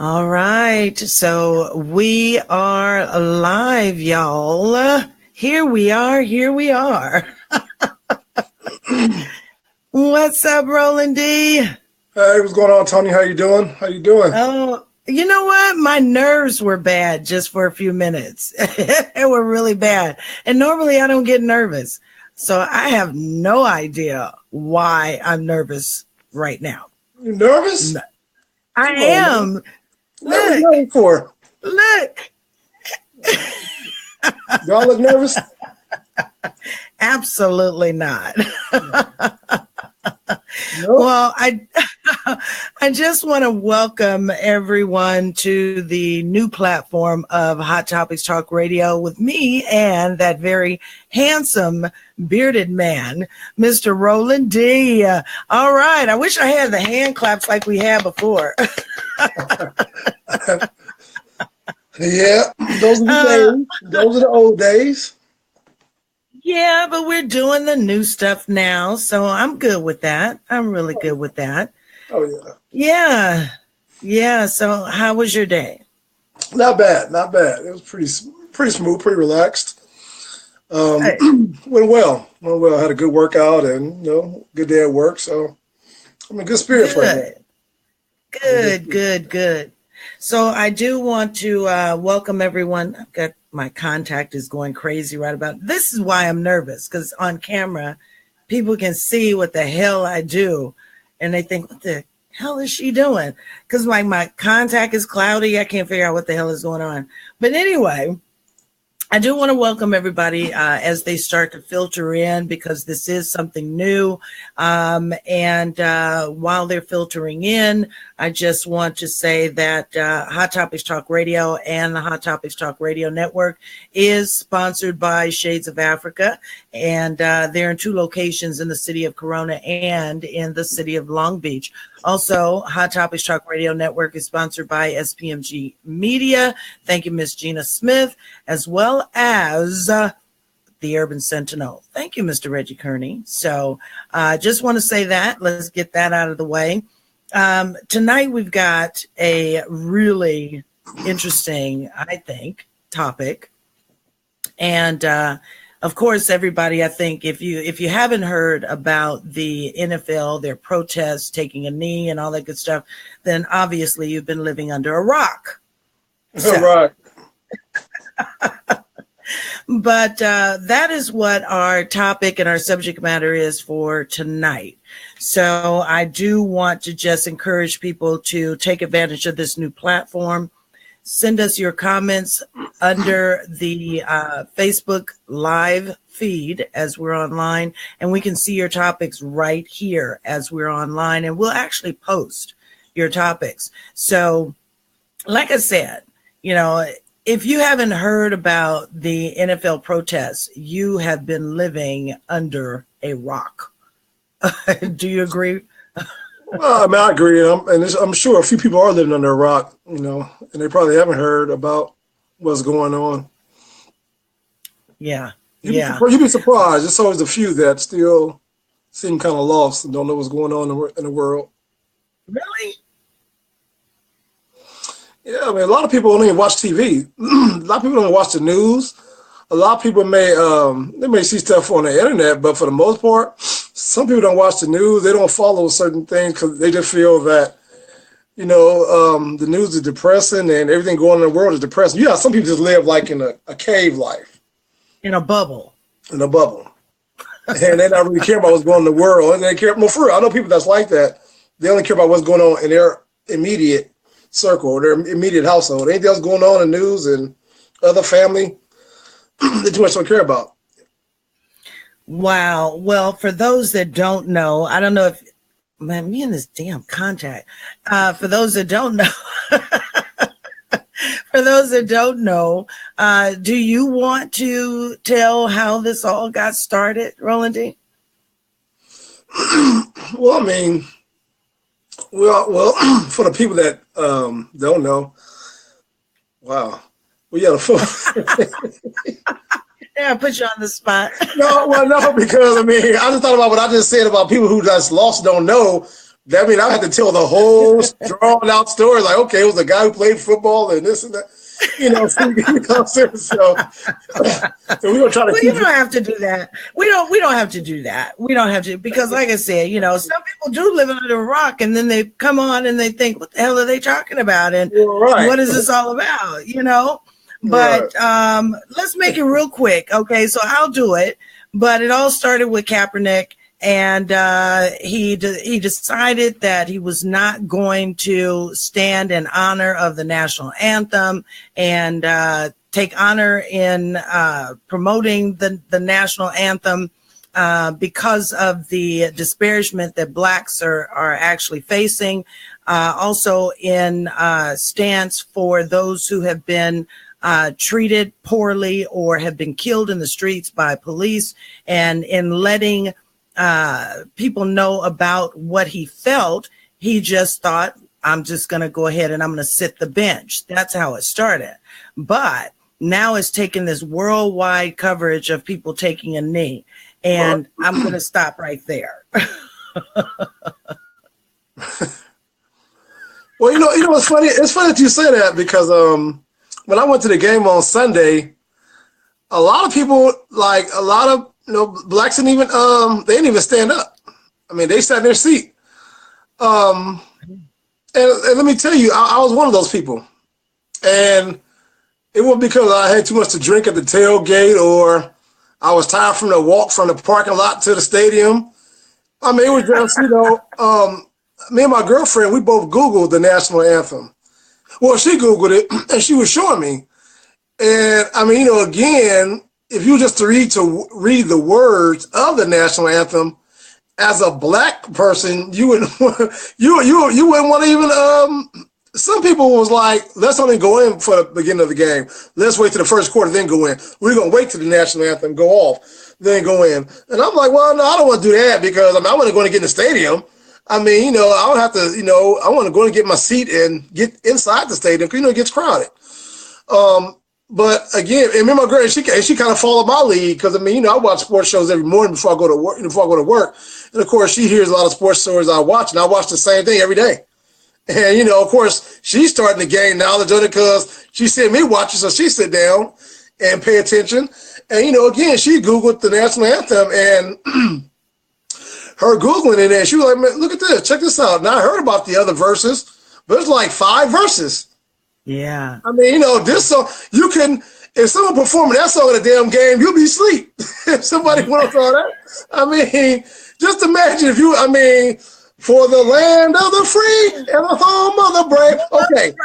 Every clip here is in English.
All right, so we are live, y'all. Here we are. What's up, Roland D? Hey, what's going on, Tony? How you doing? Oh, you know what? My nerves were bad just for a few minutes. They were really bad. And normally I don't get nervous. So I have no idea why I'm nervous right now. You nervous? No, I am. Man. What are you nervous for? Look. Y'all look nervous? Absolutely not. Nope. Well, I just want to welcome everyone to the new platform of Hot Topics Talk Radio with me and that very handsome bearded man, Mr. Roland D. All right. I wish I had the hand claps like we had before. Yeah, those are the days. Those are the old days. Yeah, but we're doing the new stuff now, so I'm good with that. I'm really good with that. Oh, yeah. Yeah. So how was your day? Not bad. It was pretty smooth, pretty relaxed. Hey. Went well. I had a good workout and, good day at work. So I'm in good spirits right now. Good. So I do want to welcome everyone. I've got my contact is going crazy right about. This is why I'm nervous, because on camera, people can see what the hell I do. And they think, what the hell is she doing? Because my contact is cloudy. I can't figure out what the hell is going on. But anyway, I do want to welcome everybody as they start to filter in, because this is something new. And while they're filtering in, I just want to say that Hot Topics Talk Radio and the Hot Topics Talk Radio Network is sponsored by Shades of Africa. And they're in 2 locations in the city of Corona and in the city of Long Beach. Also, Hot Topics Talk Radio Network is sponsored by SPMG Media. Thank you, Miss Gina Smith, as well as the Urban Sentinel. Thank you, Mr. Reggie Kearney. So just want to say that. Let's get that out of the way. Tonight, we've got a really interesting, I think, topic. And of course, everybody, I think if you haven't heard about the NFL, their protests, taking a knee and all that good stuff, then obviously you've been living under a rock. So, Right. But that is what our topic and our subject matter is for tonight. So I do want to just encourage people to take advantage of this new platform. Send us your comments under the Facebook live feed as we're online, and we can see your topics right here as we're online, and we'll actually post your topics. So, like I said, if you haven't heard about the NFL protests, you have been living under a rock. Do you agree? Well, I agree. I'm sure a few people are living under a rock, and they probably haven't heard about what's going on. Yeah. You'd be surprised. There's always a few that still seem kind of lost and don't know what's going on in the world. Really? Yeah, a lot of people don't even watch TV. A lot of people don't watch the news. A lot of people may see stuff on the internet, but for the most part, some people don't watch the news. They don't follow certain things because they just feel that, the news is depressing and everything going on in the world is depressing. Yeah, some people just live like in a cave life. In a bubble. And they not really care about what's going on in the world. And they care, for real, I know people that's like that. They only care about what's going on in their immediate circle or their immediate household. Anything else going on in the news and other family, they too much don't care about. Wow. Well, for those that don't know, I don't know if, man, me and this damn contact. For those that don't know, do you want to tell how this all got started, Roland D? Well, for the people that don't know, wow. Well, yeah, Yeah, I put you on the spot. No, because I just thought about what I just said about people who just lost don't know. That means I had to tell the whole drawn out story. Like, okay, it was a guy who played football and this and that. So we're gonna try to. Well, you don't have to do that. We don't have to do that. We don't have to, because, like I said, some people do live under a rock, and then they come on and they think, "What the hell are they talking about?" And what is this all about? But let's make it real quick, okay? So I'll do it. But it all started with Kaepernick. And he decided that he was not going to stand in honor of the national anthem and take honor in promoting the national anthem because of the disparagement that blacks are actually facing. Also in stance for those who have been treated poorly or have been killed in the streets by police, and in letting people know about what he felt. He just thought, I'm just going to go ahead and I'm going to sit the bench. That's how it started. But now it's taken this worldwide coverage of people taking a knee. And I'm going to stop right there. Well, what's funny? It's funny that you say that, because when I went to the game on Sunday, a lot of people, blacks didn't even they didn't even stand up. I mean, they sat in their seat. And let me tell you, I was one of those people. And it wasn't because I had too much to drink at the tailgate or I was tired from the walk from the parking lot to the stadium. I mean, it was just, me and my girlfriend, we both Googled the national anthem. Well, she Googled it and she was showing me. And I mean, again, if you just read the words of the national anthem, as a black person, you wouldn't want to even. Some people was like, let's only go in for the beginning of the game. Let's wait till the first quarter, then go in. We're gonna wait till the national anthem go off, then go in. And I'm like, well, no, I don't want to do that, because I want to go and get in the stadium. I mean, I don't have to. I want to go and get my seat and get inside the stadium, because it gets crowded. But again, and me and my girl, she kind of followed my lead, because I watch sports shows every morning before I go to work. And of course, she hears a lot of sports stories I watch, and I watch the same thing every day. And of course, she's starting to gain knowledge on it because she seen me watching, so she sit down and pay attention. And again, she Googled the national anthem, and her Googling it, and she was like, "Man, look at this, check this out." Now I heard about the other verses, but it's like 5 verses. Yeah. I mean, this song, you can, if someone performing that song in a damn game, you'll be asleep. If somebody went on that. I mean, just imagine for the land of the free and the home of the brave. Okay.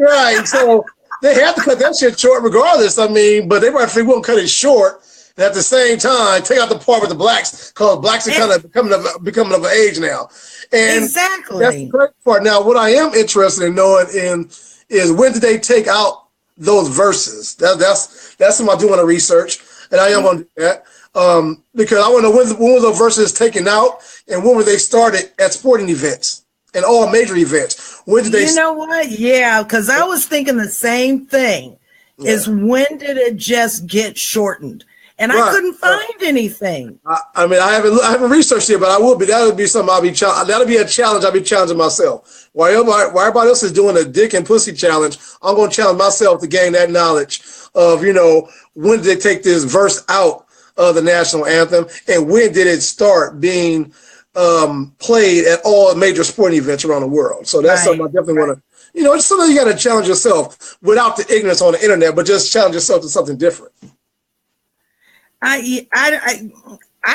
Right. So they have to cut that shit short regardless. But they probably won't cut it short. And at the same time, take out the part with the blacks, because blacks are kind of becoming of an age now. And exactly. That's the great part. Now, what I am interested in knowing is when did they take out those verses? That's something I do want to research, and I am going to do that because I want to know when were those verses taken out, and when were they started at sporting events and all major events? When did they? You know what? Yeah, because I was thinking the same thing. Yeah. Is when did it just get shortened? And right. I couldn't find anything. I haven't researched it, but that would be something that'll be a challenge. I'll be challenging myself. While everybody else is doing a dick and pussy challenge, I'm going to challenge myself to gain that knowledge of, when did they take this verse out of the national anthem, and when did it start being played at all major sporting events around the world? So that's something I definitely want to, it's something you got to challenge yourself without the ignorance on the internet, but just challenge yourself to something different. I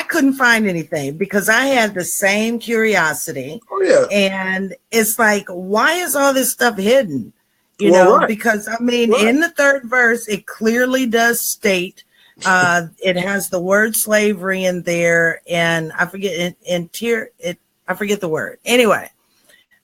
couldn't find anything because I had the same curiosity. Oh yeah. And it's like, why is all this stuff hidden? Right. Because in the third verse, it clearly does state, it has the word slavery in there, and I forget I forget the word. Anyway,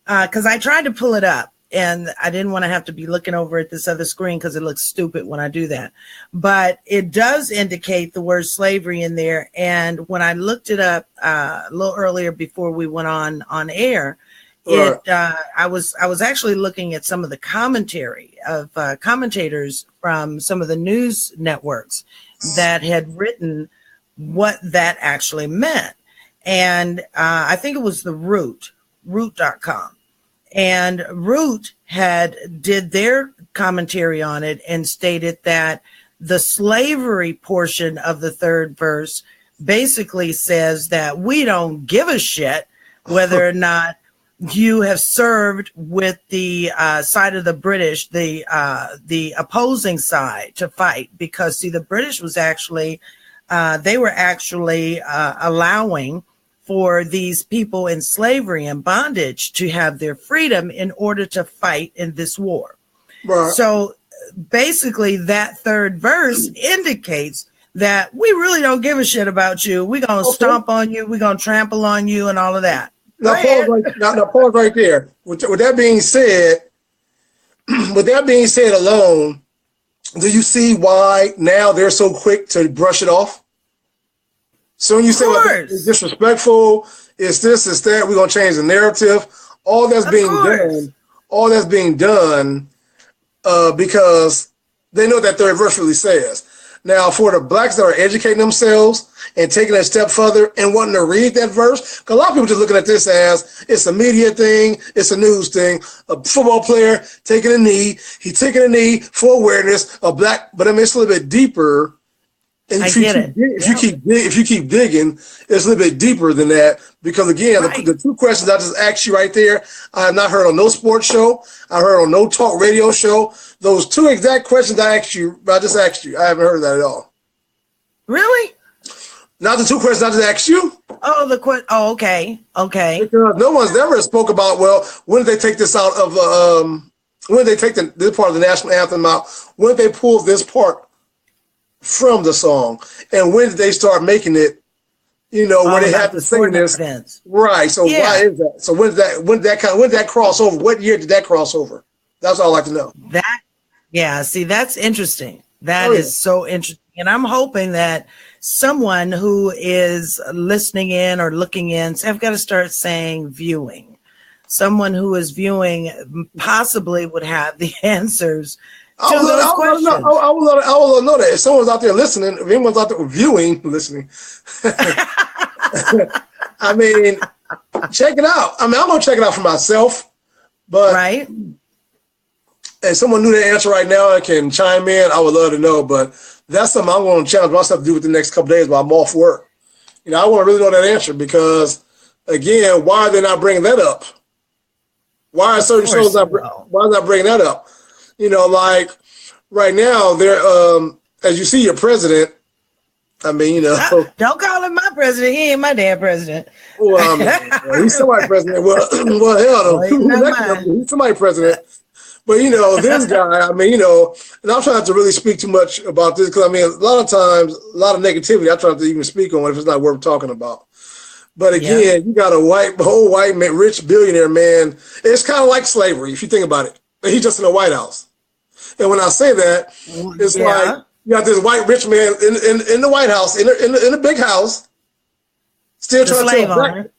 because I tried to pull it up. And I didn't want to have to be looking over at this other screen because it looks stupid when I do that. But it does indicate the word slavery in there. And when I looked it up a little earlier before we went on air, I was actually looking at some of the commentary of commentators from some of the news networks that had written what that actually meant. And I think it was The Root Root.com. And Root did their commentary on it and stated that the slavery portion of the third verse basically says that we don't give a shit whether or not you have served with the side of the British, the opposing side to fight, because see, the British was actually they were actually allowing for these people in slavery and bondage to have their freedom in order to fight in this war. Right. So basically that third verse indicates that we really don't give a shit about you. We're going to stomp on you. We're going to trample on you and all of that. Now pause right there. With that being said, alone, do you see why now they're so quick to brush it off? So when you say like, it's disrespectful, it's this, it's that, we're gonna change the narrative. All that's being done because they know that third verse really says. Now, for the blacks that are educating themselves and taking it a step further and wanting to read that verse, because a lot of people just looking at this as it's a media thing, it's a news thing. A football player taking a knee, he's taking a knee for awareness. A black, but I mean it's a little bit deeper. And if you keep digging, it's a little bit deeper than that. Because again, the two questions I just asked you right there, I have not heard on no sports show. I heard on no talk radio show. Those two exact questions I just asked you. I haven't heard of that at all. Really? Not the two questions I just asked you. Oh, okay. Because no one's ever spoke about, well, when did they take this out of, when did they take this part of the national anthem out? When did they pull this part from the song, and when did they start making it, where they have to sing this events. Right? So why is that? So when did that cross over? What year did that cross over? That's all I'd like to know. See, that's interesting. That is so interesting, and I'm hoping that someone who is listening in or looking in, so I've got to start saying viewing. Someone who is viewing possibly would have the answers I will know that if someone's out there listening, if anyone's out there listening, I mean, check it out. I mean, I'm gonna check it out for myself, but if someone knew the answer right now and can chime in, I would love to know. But that's something I'm going to challenge myself to do with the next couple of days while I'm off work. I want to really know that answer because, again, why are they not bringing that up? Why are certain shows not bringing that up? Like right now, they're as you see, your president. I mean, don't call him my president. He ain't my damn president. Well, he's somebody's president. Well, hell, he's somebody's president. But this guy. I mean, and I'm trying not to really speak too much about this because I mean, a lot of times, a lot of negativity. I try not to even speak on if it's not worth talking about. But again, you got a whole white man, rich billionaire man. It's kind of like slavery if you think about it. He's just in the White House. And when I say that, it's like you got this white rich man in the White House, in the big house, still trying to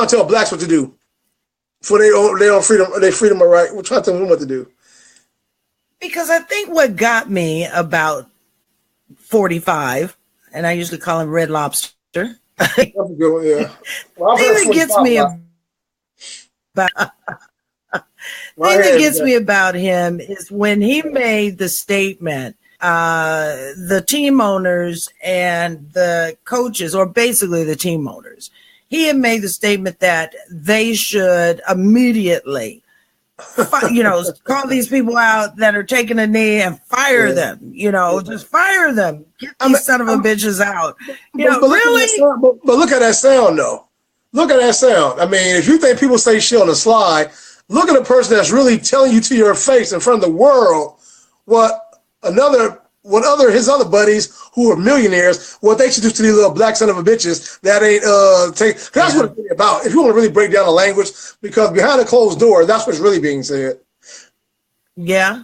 tell blacks what to do for their own freedom, their freedom of right. We're trying to tell them what to do. Because I think what got me about 45, and I usually call him Red Lobster. That's a good one, yeah. Well, thing that gets me about him is when he made the statement, the team owners and the coaches, or basically the team owners, he had made the statement that they should immediately, call these people out that are taking a knee and fire them, just fire them. Get these son of a bitches out. But look at that sound, though. Look at that sound. I mean, if you think people say shit on the sly, look at a person that's really telling you to your face in front of the world what his other buddies who are millionaires, what they should do to these little black son of a bitches that ain't that's what it's really about. If you want to really break down the language, because behind a closed door, that's what's really being said. Yeah.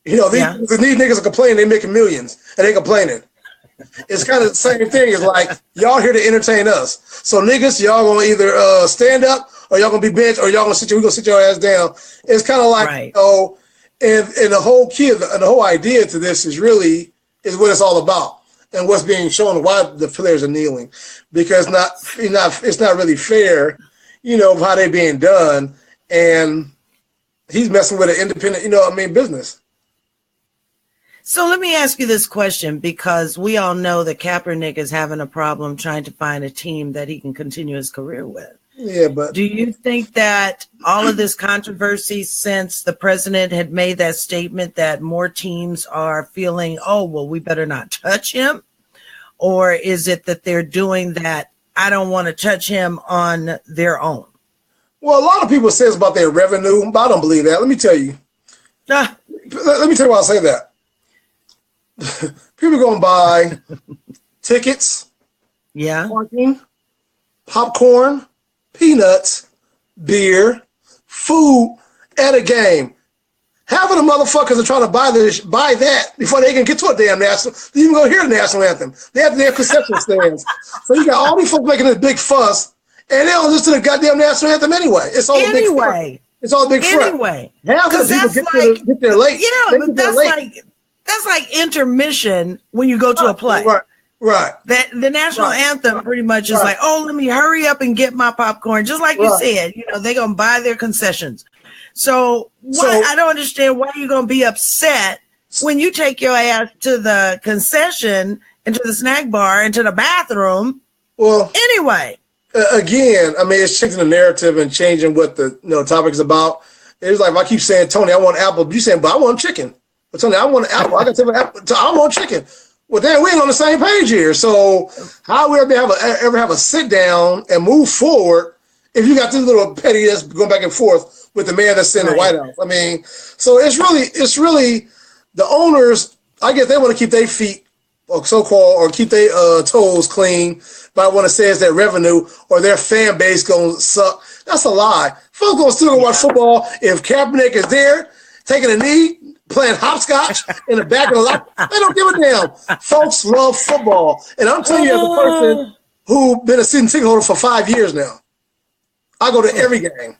These niggas are complaining they making millions and they complaining. It's kind of the same thing. It's like y'all here to entertain us. So niggas, y'all gonna either stand up or y'all gonna be benched or y'all gonna sit your ass down. It's kind of like and the whole key and the whole idea to this is what it's all about and what's being shown why the players are kneeling, because it's not really fair, how they being done, and he's messing with an independent, business. So let me ask you this question, because we all know that Kaepernick is having a problem trying to find a team that he can continue his career with. Yeah, but do you think that all of this controversy since the president had made that statement that more teams are feeling, oh, well, we better not touch him? Or is it that they're doing that, I don't want to touch him on their own? Well, a lot of people say it's about their revenue, but I don't believe that. Let me tell you. Let me tell you why I say that. People going to buy tickets, parking, popcorn, peanuts, beer, food at a game. Half of the motherfuckers are trying to buy that before they can get to a damn national. They even go hear the national anthem. They have their concession stands. So you got all these folks making this big fuss, and they don't listen to the goddamn national anthem anyway. It's all a big front. It's all a big front. Anyway, half of the people get there late. Yeah, but that's like intermission when you go to a play. Right. The national anthem pretty much is like, oh, let me hurry up and get my popcorn. Just like you said, they're going to buy their concessions. So I don't understand why you're going to be upset when you take your ass to the concession and to the snack bar and to the bathroom. Well, anyway. Again, it's changing the narrative and changing what the topic is about. It's like if I keep saying, Tony, I want apple. You saying, but I want chicken. But Tony, I want an apple. I got to tell apple. I want chicken. Well, damn, we ain't on the same page here. So how we ever have a sit down and move forward if you got this little pettiness going back and forth with the man that's in the White House? So it's really the owners. I guess they want to keep their feet or keep their toes clean. But I want to say is that revenue or their fan base gonna suck. That's a lie. Folks gonna still go watch football if Kaepernick is there taking a knee, playing hopscotch in the back of the lot. They don't give a damn. Folks love football. And I'm telling you, as a person who's been a season ticket holder for 5 years now, I go to every game.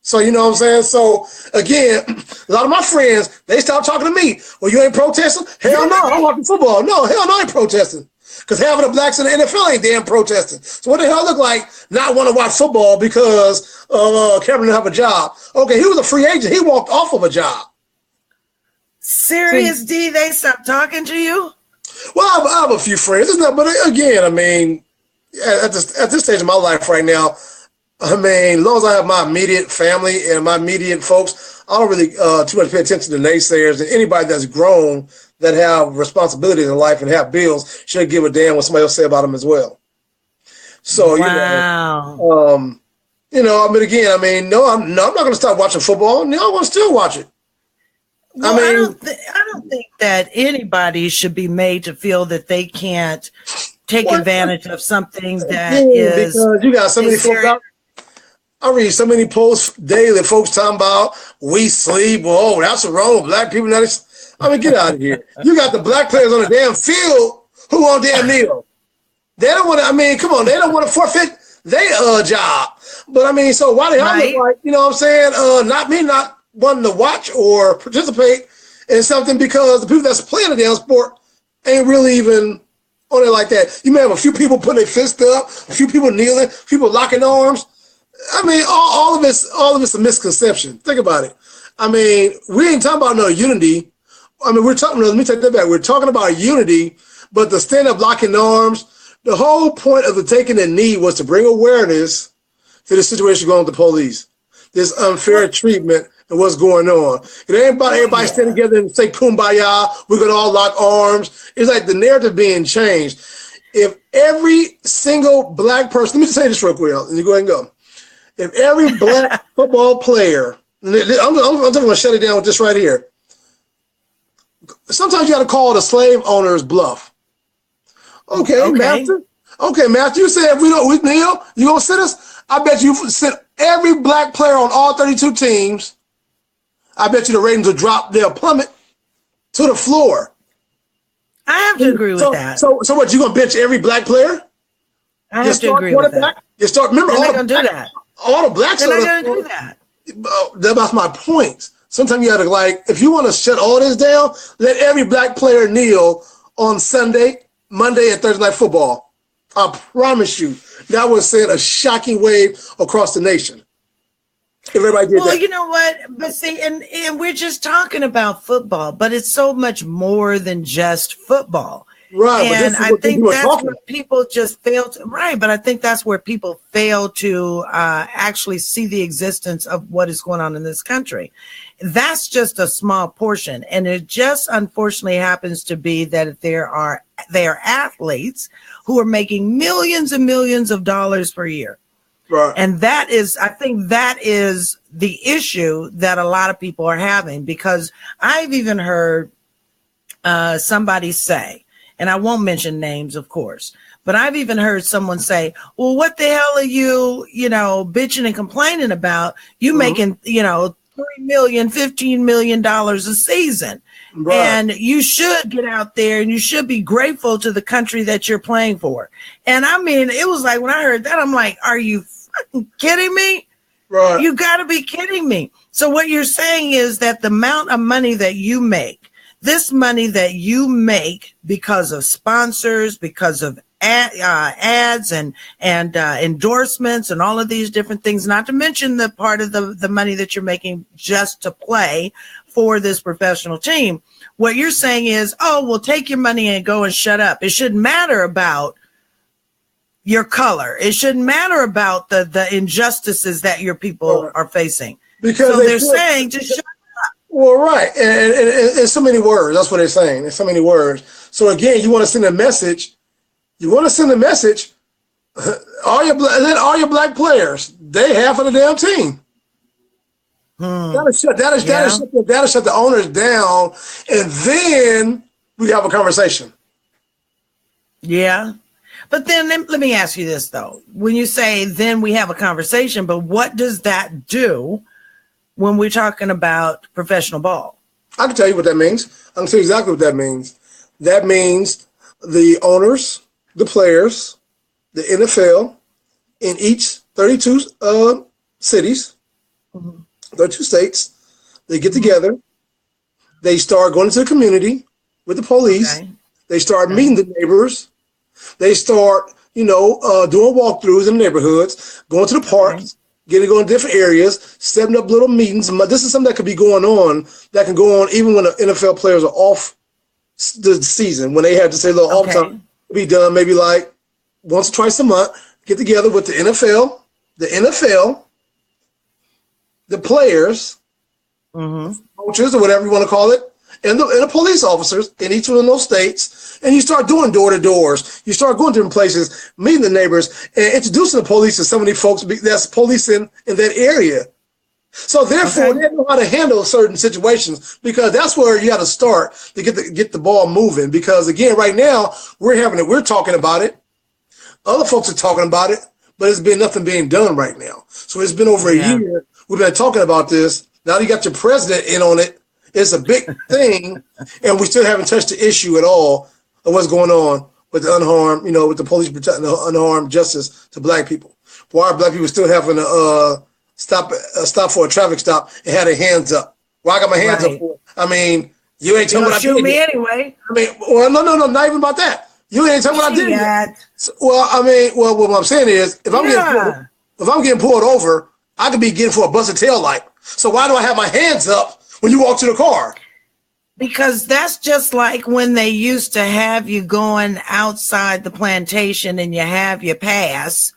So, you know what I'm saying? So, again, a lot of my friends, they start talking to me. Well, you ain't protesting? Hell no, I'm watching football. No, hell no, I ain't protesting. Because half of the blacks in the NFL ain't damn protesting. So what the hell look like not want to watch football because Cameron didn't have a job? Okay, he was a free agent. He walked off of a job. Serious D, they stopped talking to you? Well, I have a few friends. But again, at this stage of my life right now, as long as I have my immediate family and my immediate folks, I don't really too much pay attention to naysayers. And anybody that's grown that have responsibilities in life and have bills should give a damn what somebody else say about them as well. So, wow. No, I'm not going to stop watching football. No, I want to still watch it. Well, I don't think that anybody should be made to feel that they can't take advantage of something that is. Because you got so many folks out. I read so many posts daily. Folks talking about we sleep. Whoa, that's wrong. Black people not. Get out of here. You got the black players on the damn field who on damn kneel. They don't want to. Come on. They don't want to forfeit their job. But so why the hell look like? You know what I'm saying? Not me, not wanting to watch or participate in something because the people that's playing the damn sport ain't really even on it like that. You may have a few people putting their fist up, a few people kneeling, people locking arms. All of it's a misconception. Think about it. We ain't talking about no unity. We're talking. Let me take that back. We're talking about unity, but the stand up locking arms. The whole point of the taking the knee was to bring awareness to the situation going with the police. This unfair treatment and what's going on. It ain't about everybody standing together and say kumbaya. We're gonna all lock arms. It's like the narrative being changed. If every single black person, let me just say this real quick, and you go ahead and go. If every black football player, I'm just going to shut it down with this right here. Sometimes you got to call the slave owner's bluff. Okay, master. Okay, master. You said if we kneel, you gonna sit us? I bet you sit every black player on all 32 teams. I bet you the ratings will drop. They'll plummet to the floor. I have to agree with that. So what? You gonna bench every black player? I have to agree with that. You start. Remember, all the blacks. All the blacks are gonna do that. That's my point. Sometimes you gotta if you want to shut all this down, let every black player kneel on Sunday, Monday, and Thursday night football I promise you, that would send a shocking wave across the nation. If everybody did well, that. you know what? But see, and we're just talking about football, but it's so much more than just football. Right, but this And is I what people think are that's talking where people just fail to, right. But I think that's where people fail to actually see the existence of what is going on in this country. That's just a small portion. And it just unfortunately happens to be that they are athletes who are making millions and millions of dollars per year. Right. And that is, I think that is the issue that a lot of people are having, because I've even heard somebody say, and I won't mention names, of course, but I've even heard someone say, well, what the hell are you, bitching and complaining about? You making, $3 million, $15 million a season. Right. And you should get out there and you should be grateful to the country that you're playing for. And I mean, it was like, when I heard that, I'm like, are you fucking kidding me? Right. You got to be kidding me. So what you're saying is that the amount of money that you make, this money that you make because of sponsors, because of ads and endorsements and all of these different things, not to mention the part of the money that you're making just to play for this professional team. What you're saying is, oh, well, take your money and go and shut up. It shouldn't matter about your color. It shouldn't matter about the injustices that your people are facing. Because so they're saying to shut up. Well, right. And in so many words, that's what they're saying. In so many words. So again, you want to send a message. Let all your black players, they half of the damn team. That'll shut the owners down, and then we have a conversation. Yeah. But then let me ask you this, though. When you say then we have a conversation, but what does that do when we're talking about professional ball? I can tell you what that means. I can tell you exactly what that means. That means the owners, the players, the NFL in each 32 cities, 32 states, they get together. They start going into the community with the police. Okay. They start meeting the neighbors. They start, doing walkthroughs in the neighborhoods, going to the parks, going to different areas, setting up little meetings. This is something that could be going on, that can go on even when the NFL players are off the season, when they have to say a little off time, be done maybe like once or twice a month, get together with the NFL, the players, coaches, or whatever you want to call it, and the police officers in each one of those states, and you start doing door-to-doors. You start going to different places, meeting the neighbors, and introducing the police to some of these folks that's policing in that area. So therefore, they know how to handle certain situations, because that's where you got to start to get the ball moving. Because again, right now we're talking about it. Other folks are talking about it, but it's been nothing being done right now. So it's been over a year. We've been talking about this. Now you got your president in on it. It's a big thing, and we still haven't touched the issue at all of what's going on with the unharmed, with the police protecting the unharmed justice to black people. Why are black people still having to stop for a traffic stop and have their hands up? Why I got my hands up for? I mean, you ain't telling me what I did. Shoot me anyway. I mean, well, no, not even about that. You ain't telling me what I did. So, what I'm saying is, if I'm getting pulled over, I could be getting for a busted tail light. So why do I have my hands up when you walk to the car? Because that's just like when they used to have you going outside the plantation and you have your pass.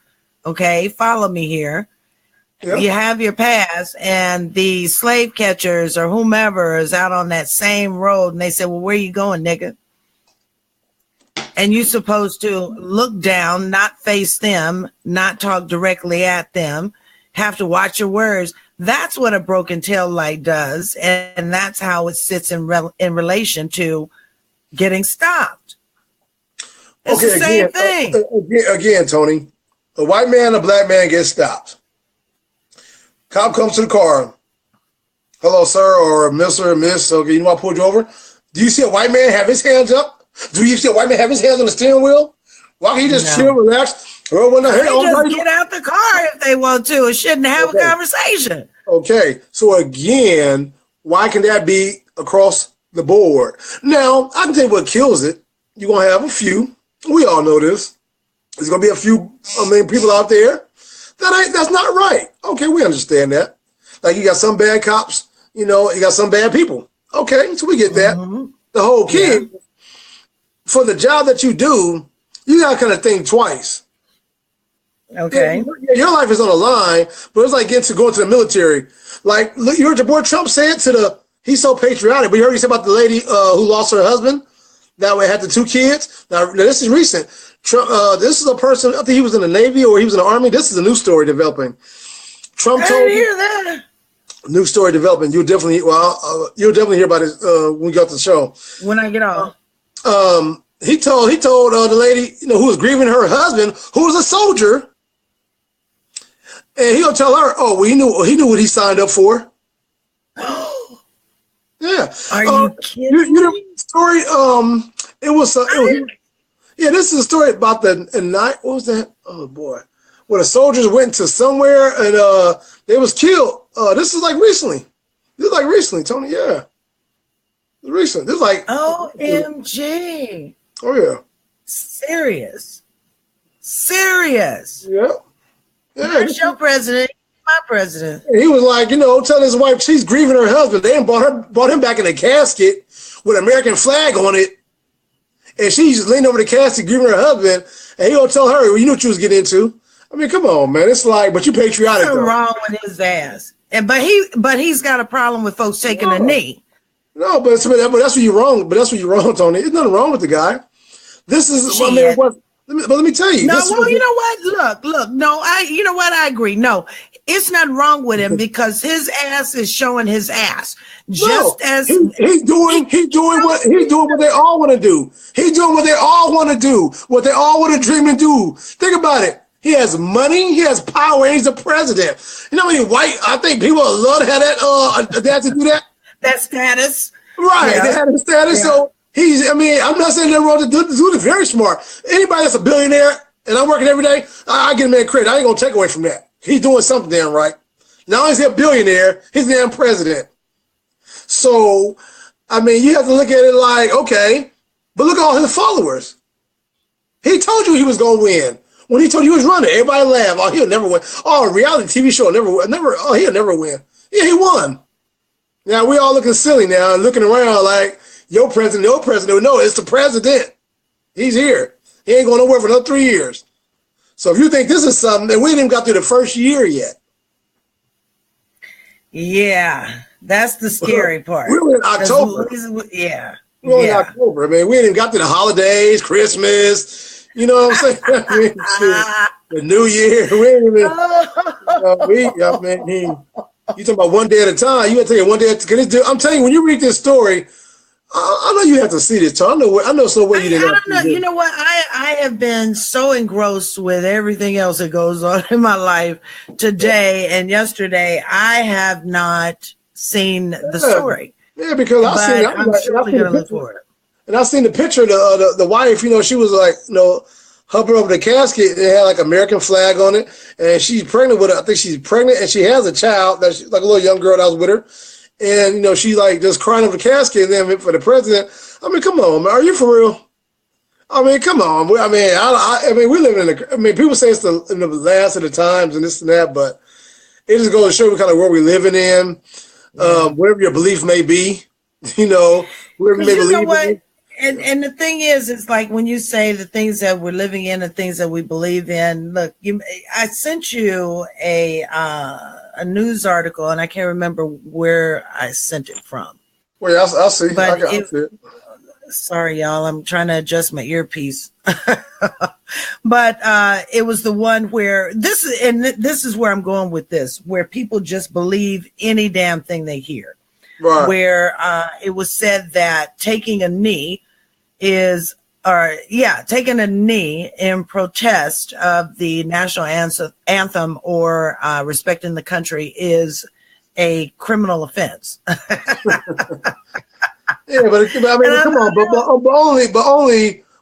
Okay, follow me here. Yep. You have your pass, and the slave catchers or whomever is out on that same road, and they say, well, where you going, nigga? And you're supposed to look down, not face them, not talk directly at them, have to watch your words. That's what a broken tail light does, and that's how it sits in relation to getting stopped. It's the same thing. Again, Tony, a white man and a black man get stopped. Cop comes to the car. Hello, sir, or Mr. or Miss. Okay, you know I pulled you over? Do you see a white man have his hands up? Do you see a white man have his hands on the steering wheel? Why can't he just chill, relax? They just get out the car if they want to. It shouldn't have a conversation. Okay, so again, why can that be across the board? Now, I can tell you what kills it. You're going to have a few. We all know this. There's going to be a few, people out there that's not right. Okay, we understand that. Like you got some bad cops, you got some bad people. Okay, so we get that. Mm-hmm. The whole key, for the job that you do, you got to kind of think twice. Okay. Your life is on the line, but it's like going to the military. Like, look, you heard your boy Trump say it he's so patriotic, but you heard he said about the lady who lost her husband, that way had the 2 kids. Now this is recent. Trump, this is a person, I think he was in the Navy or he was in the Army. This is a new story developing. Trump told I didn't hear that. New story developing. You'll definitely hear about it when we go to the show. When I get off. He told the lady, who was grieving her husband, who was a soldier, and he'll tell her, oh, well, he knew what he signed up for. Yeah. Are you kidding? You know the story? This is a story about the night. What was that? Oh boy, when the soldiers went to somewhere and they was killed. This is like recently. This is like recently, Tony. Yeah, it's recent. This is like OMG. Oh yeah. Serious. Yeah. That's your president. My president. He was like, telling his wife she's grieving her husband. They brought him back in a casket with an American flag on it. And she's leaning over the casket grieving her husband. And he'll tell her, well, you knew what you was getting into. I mean, come on, man. It's like, but you patriotic. What's wrong with his ass? But he's got a problem with folks taking a knee. No, but that's where you're wrong. But that's where you're wrong, Tony. There's nothing wrong with the guy. This is, let me tell you. No, you know what? Look. No, you know what? I agree. No, it's nothing wrong with him because his ass is showing his ass. Just as he's doing what they all want to do. He's doing what they all want to do. What they all want to dream and do. Think about it. He has money. He has power. And he's the president. You know how many white? I think people would love to have that. They have to do that. That status, right? Yeah. They have the status. Yeah. So I'm not saying they're wrong to do this. Very smart. Anybody that's a billionaire and I'm working every day, I get a man credit. I ain't gonna take away from that. He's doing something damn right. Not only is he a billionaire, he's the damn president. So, you have to look at it like, okay, but look at all his followers. He told you he was gonna win. When he told you he was running, everybody laughed. Oh, he'll never win. Oh, a reality TV show he'll never win. Yeah, he won. Now we all looking silly now and looking around like your president. No, it's the president. He's here. He ain't going nowhere for another 3 years. So if you think this is something, then we ain't even got through the first year yet. Yeah, that's the scary part. We're in October. Yeah. We're in October. We ain't even got through the holidays, Christmas. You know what I'm saying? The New Year. We ain't even. You talking about one day at a time. You got to take it one day at a time. I'm telling you, when you read this story, I know you have to see this. I know so well you didn't. I don't know. You know what? I have been so engrossed with everything else that goes on in my life today and yesterday. I have not seen the story. Yeah, because I'm surely going to look for it. And I seen the picture of the wife. She was like, hovering over the casket. It had like American flag on it, and she's pregnant with it. I think she's pregnant, and she has a child that's like a little young girl that was with her. And she's like just crying over the casket. And then for the president, come on, man, are you for real? Come on. We live in people say it's in the last of the times and this and that, but it just goes to show you kind of where we're living in, whatever your belief may be, whatever you may believe in. And the thing is, it's like when you say the things that we're living in, the things that we believe in. Look, I sent you a news article, and I can't remember where I sent it from. Well, I'll see. But I see it. Sorry, y'all. I'm trying to adjust my earpiece. But it was the one where this is where I'm going with this, where people just believe any damn thing they hear. Right. Where it was said that taking a knee taking a knee in protest of the national anthem or respecting the country is a criminal offense. Yeah, but come on,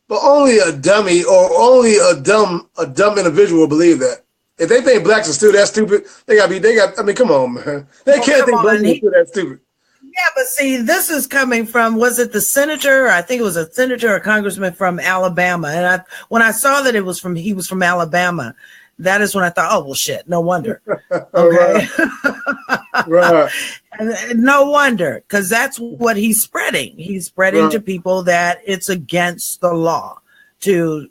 but only a dummy or only a dumb individual believe that. If they think blacks are still that stupid, come on, man. They can't think blacks are still that stupid. Yeah, but see, this is coming from, was it the senator? I think it was a senator or congressman from Alabama. And when I saw that he was from Alabama, that is when I thought, oh, well, shit, no wonder. Okay. Right. And no wonder, because that's what he's spreading. He's spreading to people that it's against the law to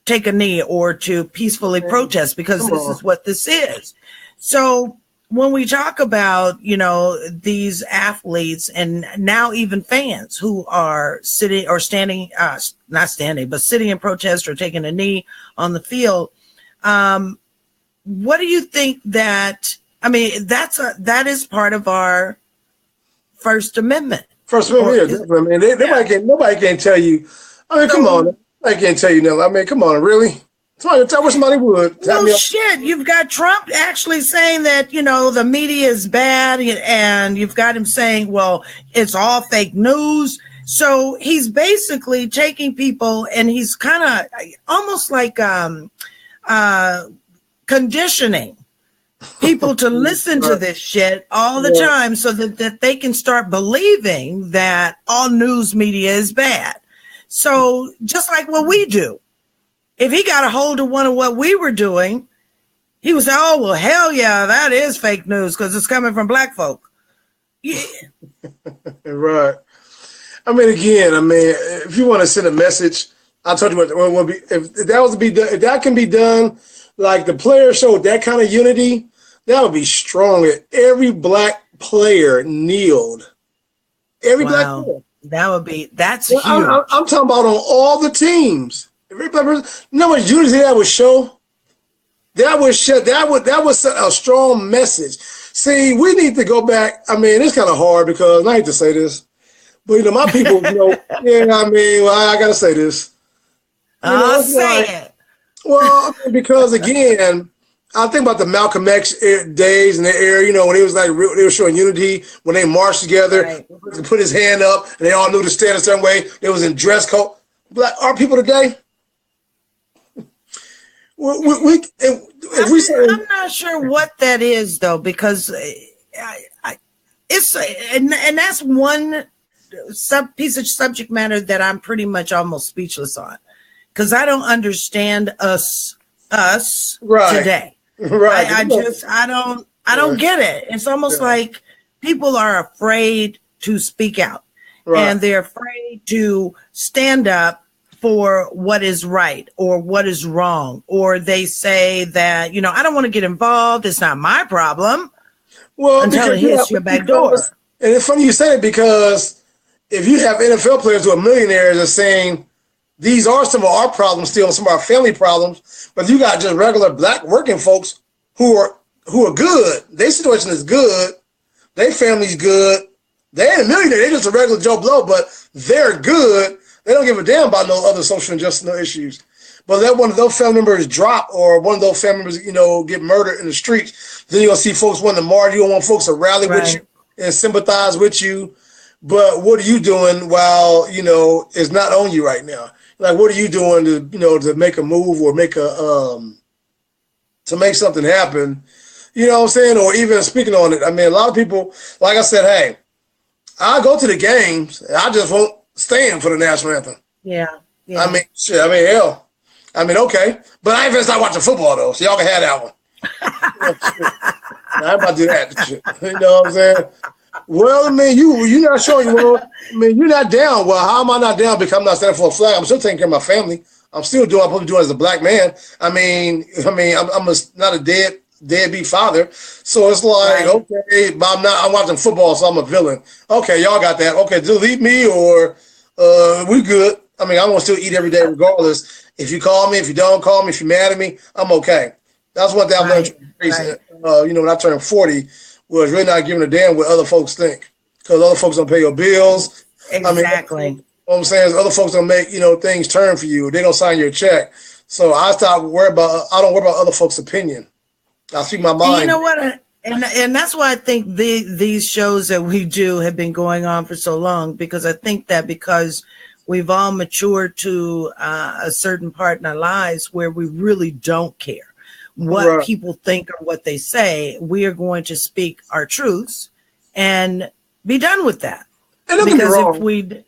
take a knee or to peacefully protest, because this is what this is. So when we talk about, these athletes and now even fans who are sitting or standing, not standing, but sitting in protest or taking a knee on the field, what do you think that, that is part of our First Amendment. First Amendment, yeah. Nobody can tell you. Come on. I can't tell you nothing. Come on, really? Somebody would. No shit. You've got Trump actually saying that, the media is bad, and you've got him saying, well, it's all fake news. So he's basically taking people and he's kind of almost like conditioning people to listen to this shit all the time so that they can start believing that all news media is bad. So just like what we do, if he got a hold of one of what we were doing, he would say, oh, well, hell yeah, that is fake news because it's coming from black folk. Yeah. Right. If you want to send a message, I told you what would be, if that can be done, like the players showed that kind of unity, that would be strong. Every black player kneeled. Every black player. That's huge. I'm talking about on all the teams. Every black person, you know what unity that would show? That was a strong message. See, we need to go back. It's kind of hard because I hate to say this, but my people, I gotta say this. I'll say it. Well, because again, I think about the Malcolm X days and the era, when it was like they were showing unity when they marched together, put his hand up, and they all knew to stand a certain way. They was in dress code. Like our people today, I'm not sure what that is though, because it's and that's one piece of subject matter that I'm pretty much almost speechless on, because I don't understand us today. Right. I don't get it. It's almost like people are afraid to speak out, and they're afraid to stand up for what is right or what is wrong, or they say that, I don't want to get involved. It's not my problem. Well, until it hits your back door. And it's funny you say it, because if you have NFL players who are millionaires are saying these are some of our problems, still some of our family problems, but you got just regular black working folks who are good. Their situation is good. Their family's good. They ain't a millionaire. They're just a regular Joe Blow, but they're good. They don't give a damn about no other social injustice, no issues. But let one of those family members drop, or one of those family members, get murdered in the streets, then you're going to see folks wanting to march. You don't want folks to rally with you and sympathize with you. But what are you doing while, it's not on you right now? Like, what are you doing to make a move or to make something happen? You know what I'm saying? Or even speaking on it. A lot of people, like I said, hey, I'll go to the games. I just won't stand for the national anthem. Yeah. Hell. Okay. But I ain't gonna start watching football though, so y'all can have that one. I'm about to do that shit. You know what I'm saying? Well, you're not showing. You're not down. Well, how am I not down? Because I'm not standing for a flag. I'm still taking care of my family. I'm still doing what I'm supposed to do as a black man. I'm not a deadbeat father. So it's like, okay, but I'm watching football, so I'm a villain. Okay, y'all got that. Okay, delete me or we good. I'm gonna still eat every day regardless. If you call me, if you don't call me, if you're mad at me, I'm okay. That's one thing I've learned. When I turned 40, was really not giving a damn what other folks think, because other folks don't pay your bills. Exactly. What I'm saying is other folks don't make things turn for you. They don't sign your check. So I don't worry about other folks' opinion. I speak my mind. And you know what? And that's why I think these shows that we do have been going on for so long, because I think that because we've all matured to a certain part in our lives where we really don't care what people think or what they say. We are going to speak our truths and be done with that. And don't get me wrong. If we,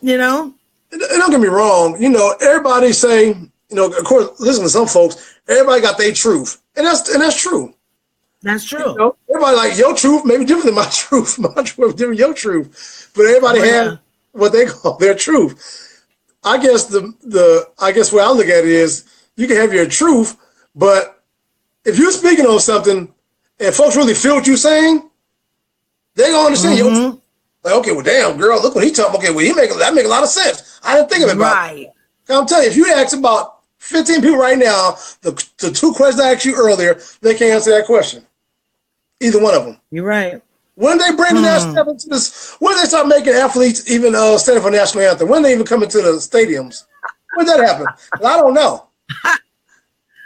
you know, and don't get me wrong. You know, everybody say, you know, of course, listen to some folks. Everybody got their truth, and that's true. That's true. You know, everybody like your truth may be different than my truth. My truth different than your truth, but everybody has what they call their truth. I guess I guess where I look at it is you can have your truth, but if you're speaking on something and folks really feel what you're saying, they gonna understand your truth. Like, okay, well, damn, girl, look what he talking. Okay, well, that make a lot of sense. I didn't think of it. Right. I'm telling you, if you ask about 15 people right now, the 2 questions I asked you earlier, they can't answer that question. Either one of them. You're right. When they bring the national anthem to this, when they start making athletes even stand for national anthem, when they even come into the stadiums, when that happen? I don't know.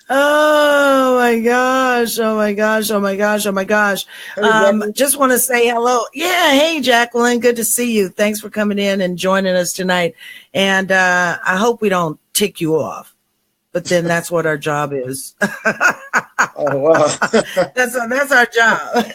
Oh my gosh. Oh my gosh. Oh my gosh. Oh my gosh. Hey, just want to say hello. Yeah. Hey, Jacqueline. Good to see you. Thanks for coming in and joining us tonight. And I hope we don't tick you off, but then that's what our job is. Oh, wow. That's our job.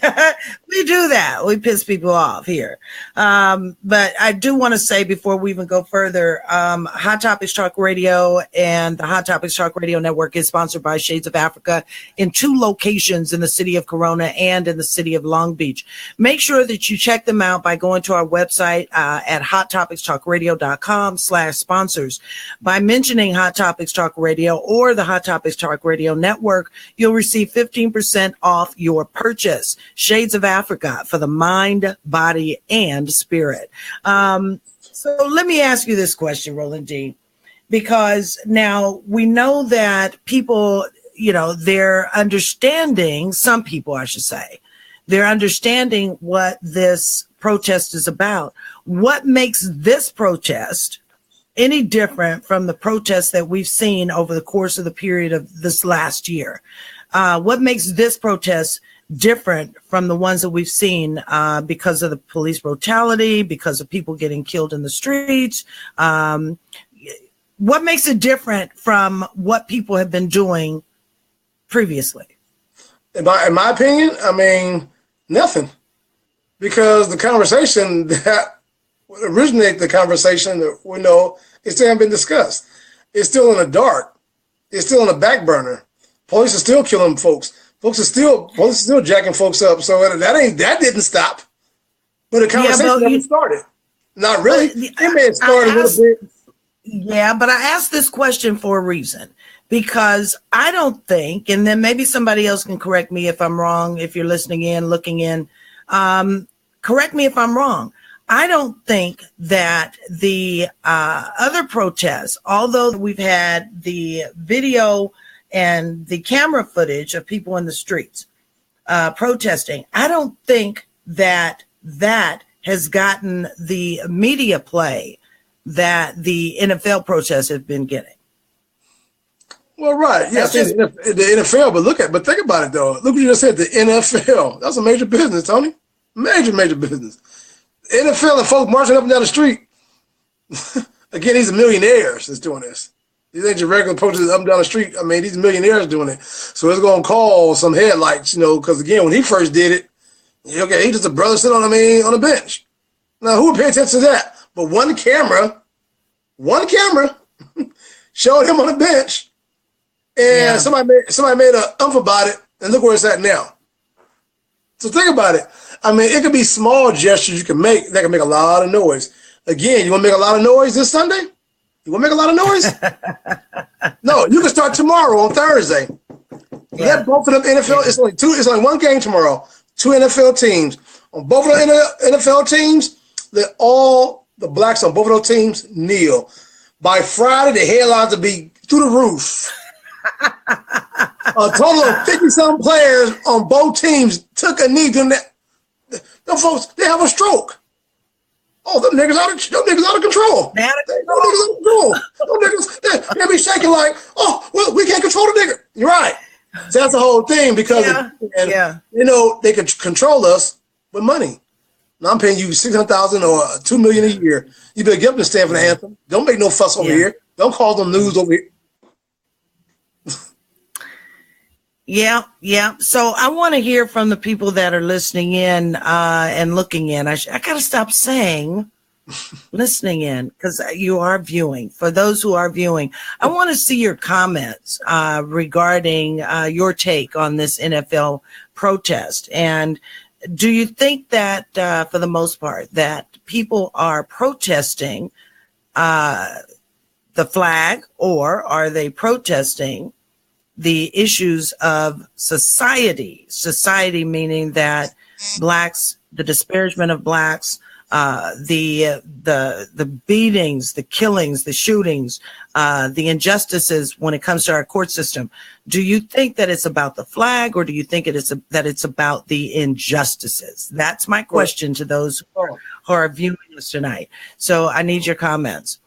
We do that. We piss people off here. But I do want to say before we even go further, Hot Topics Talk Radio and the Hot Topics Talk Radio Network is sponsored by Shades of Africa in 2 locations in the city of Corona and in the city of Long Beach. Make sure that you check them out by going to our website at hottopictalkradio.com/sponsors. By mentioning Hot Topics Talk Radio or the Hot Topics Talk Radio Network, you'll receive 15% off your purchase. Shades of Africa for the mind, body, and spirit. So let me ask you this question, Roland D, because now we know that people, you know, they're understanding, some people, I should say, they're understanding what this protest is about. What makes this protest any different from the protests that we've seen over the course of the period of this last year? What makes this protest different from the ones that we've seen because of the police brutality, because of people getting killed in the streets? What makes it different from what people have been doing previously? In my opinion, I mean, nothing. Because the conversation that originated the conversation that we know, it still hasn't been discussed. It's still in the dark. It's still in the back burner. Police are still killing folks. Police are still jacking folks up. So that didn't stop. But the conversation never started. Not really. It may have started a little bit. Yeah, but I asked this question for a reason. Because I don't think, and then maybe somebody else can correct me if I'm wrong, if you're listening in, looking in, correct me if I'm wrong. I don't think that the other protests, although we've had the video and the camera footage of people in the streets protesting, I don't think that has gotten the media play that the NFL protests have been getting. Well, right. Yes, the NFL, but think about it, though. Look what you just said, the NFL. That's a major business, Tony. Major business. NFL and folks marching up and down the street. Again, these are millionaires that's doing this. These ain't your regular protesters up and down the street. I mean, these millionaires doing it. So it's going to call some headlights, you know, because, again, when he first did it, okay, he just a brother sitting on a bench. Now, who would pay attention to that? But one camera showed him on a bench, and somebody made an umph about it, and look where it's at now. So think about it. I mean, it could be small gestures you can make that can make a lot of noise. Again, you want to make a lot of noise this Sunday? You want to make a lot of noise? No, you can start tomorrow on Thursday. Let both of them NFL. It's only one game tomorrow. 2 NFL teams. On both of the NFL teams, let all the blacks on both of those teams kneel. By Friday, the headlines will be through the roof. A total of 50-some players on both teams took a knee doing that. Them folks, they have a stroke. Oh, them niggas out of control. Them niggas, they be shaking like, oh, well, we can't control the nigga. You're right. So that's the whole thing because you know, they can control us with money. Now I'm paying you $600,000 or $2 million a year. You better get up and stand for the anthem. Don't make no fuss over here. Don't call them news over here. Yeah, yeah. So I want to hear from the people that are listening in and looking in. I got to stop saying listening in because you are viewing. For those who are viewing, I want to see your comments regarding your take on this NFL protest. And do you think that, for the most part, that people are protesting the flag, or are they protesting the issues of society? Society meaning that blacks, the disparagement of blacks, the beatings, the killings, the shootings, the injustices when it comes to our court system. Do you think that it's about the flag, or do you think that it's about the injustices? That's my question to those who are viewing us tonight. So I need your comments.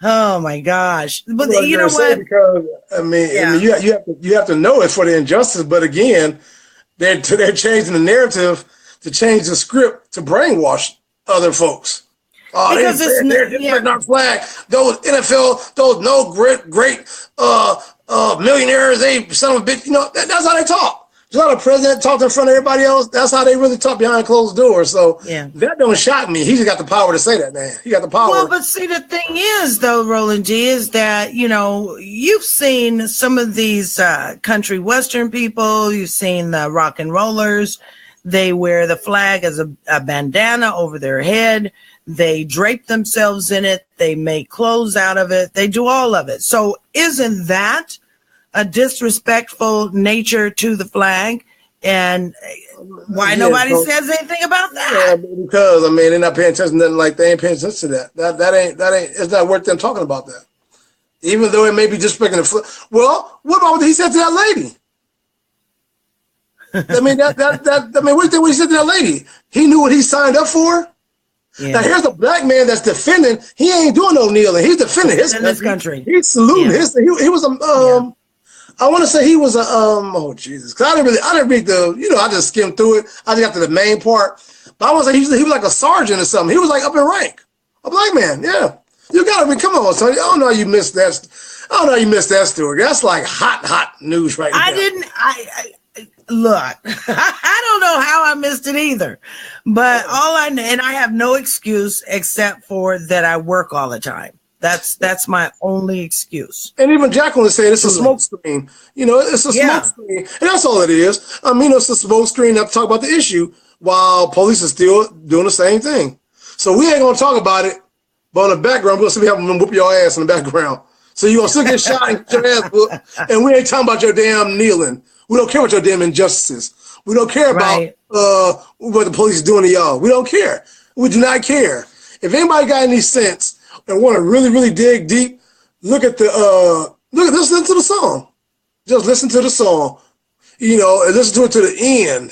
Oh my gosh! But you know what? Because I mean, you have to know it for the injustice. But again, they're changing the narrative to change the script to brainwash other folks. Oh, because they're our flag. Those NFL, those no great millionaires. They son of a bitch. You know that's how they talk. Just how the president talked in front of everybody else. That's how they really talk behind closed doors. So that don't shock me. He just got the power to say that, man. He got the power. Well, but see, the thing is, though, Roland G, is that, you know, you've seen some of these country western people. You've seen the rock and rollers. They wear the flag as a bandana over their head. They drape themselves in it. They make clothes out of it. They do all of it. So isn't that a disrespectful nature to the flag? And why nobody says anything about that? Yeah, because I mean they're not paying attention to nothing. Like they ain't paying attention to that. That ain't it's not worth them talking about that. Even though it may be disrespecting the flag. Well, what about what he said to that lady? I mean what do you think what he said to that lady? He knew what he signed up for. Yeah. Now here's a black man that's defending. He ain't doing no kneeling. He's defending his country. He's saluting he was a I want to say he was a oh Jesus, because I didn't read the, you know, I just skimmed through it. I just got to the main part. But I want to say he was like a sergeant or something. He was like up in rank. A black man, yeah. You gotta be, come on, son. I don't know how you missed that. I don't know how you missed that story. That's like hot news right now. I look, I don't know how I missed it either. But and I have no excuse except for that I work all the time. That's my only excuse. And even Jacqueline said it's a smoke screen. You know, it's a smoke screen. And that's all it is. I mean, it's a smoke screen to talk about the issue while police are still doing the same thing. So we ain't going to talk about it, but in the background, we're going to see having them whoop your ass in the background. So you're going to still get shot and get your ass whooped. And we ain't talking about your damn kneeling. We don't care about your damn injustices. We don't care about what the police is doing to y'all. We don't care. We do not care. If anybody got any sense and want to really, really dig deep, listen to the song. Just listen to the song, you know, and listen to it to the end.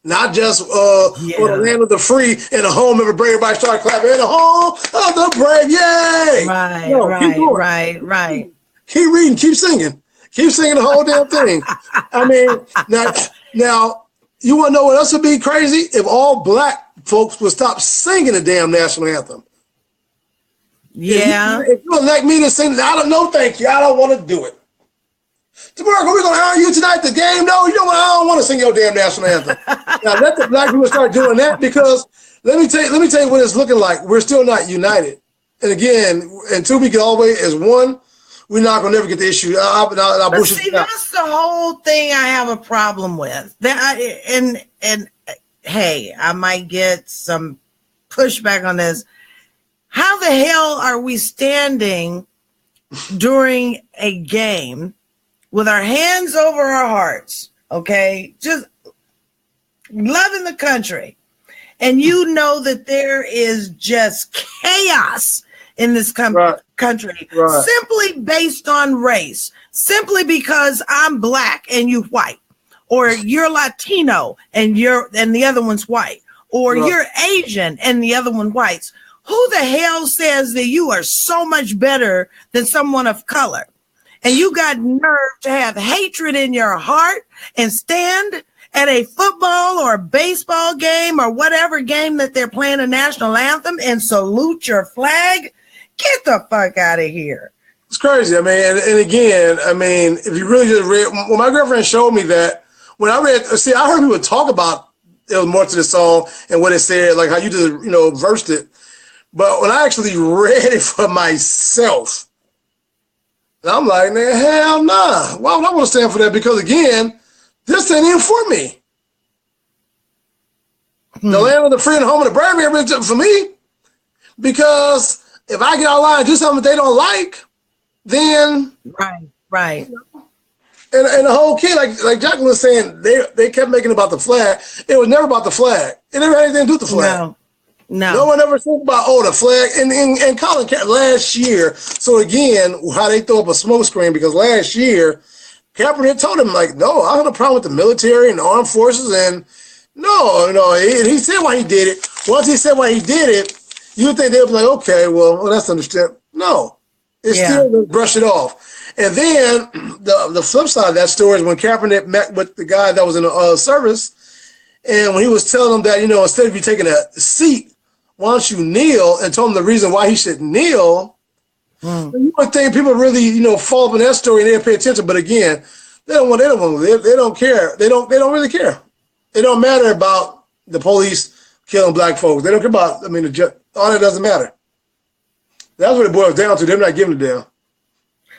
Not just for the land of the free and the home of the brave. Everybody start clapping in the home of the brave. Yay! Right. Keep reading, keep singing the whole damn thing. I mean, now you want to know what else would be crazy? If all black folks would stop singing the damn national anthem. Yeah. If you elect me to sing, I don't know. Thank you. I don't want to do it. Tomorrow, we're going to honor you tonight. The game. No, you know what? I don't want to sing your damn national anthem. Now let the black people start doing that, because let me tell you what it's looking like. We're still not united. And again, until we get all the way as one, we're not going to never get the issue. But see, that's the whole thing I have a problem with. And hey, I might get some pushback on this. How the hell are we standing during a game with our hands over our hearts, okay, just loving the country, and you know that there is just chaos in this country simply based on race, simply because I'm black and you white, or you're Latino and the other one's white, or you're Asian and the other one whites. Who the hell says that you are so much better than someone of color? And you got nerve to have hatred in your heart and stand at a football or baseball game or whatever game that they're playing a national anthem and salute your flag? Get the fuck out of here. It's crazy. I mean, and again, I mean, if you really just read, when my girlfriend showed me that, when I read, see, I heard people talk about it was more to the song and what it said, like how you just, versed it. But when I actually read it for myself, I'm like, man, hell nah. Why would I want to stand for that? Because again, this ain't even for me. The land of the free and home of the brave ain't really for me. Because if I get online and do something they don't like, then right. And the whole kid, like Jacqueline was saying, they kept making it about the flag. It was never about the flag. It never had anything to do with the flag. No one ever think about the flag. And Colin Kaepernick last year. So again, how they throw up a smoke screen, because last year Kaepernick told him, like, no, I have no problem with the military and the armed forces, and no, he said why he did it. Once he said why he did it, you would think they would be like, okay, well that's understandable. No, it's still brush it off. And then the flip side of that story is when Kaepernick met with the guy that was in the service, and when he was telling him that, instead of you taking a seat, why don't you kneel, and told him the reason why he should kneel. You would think people really, fall up in that story and they pay attention. But again, they don't care. They don't really care. It don't matter about the police killing black folks. They don't care about, all that doesn't matter. That's what it boils down to. They're not giving a damn.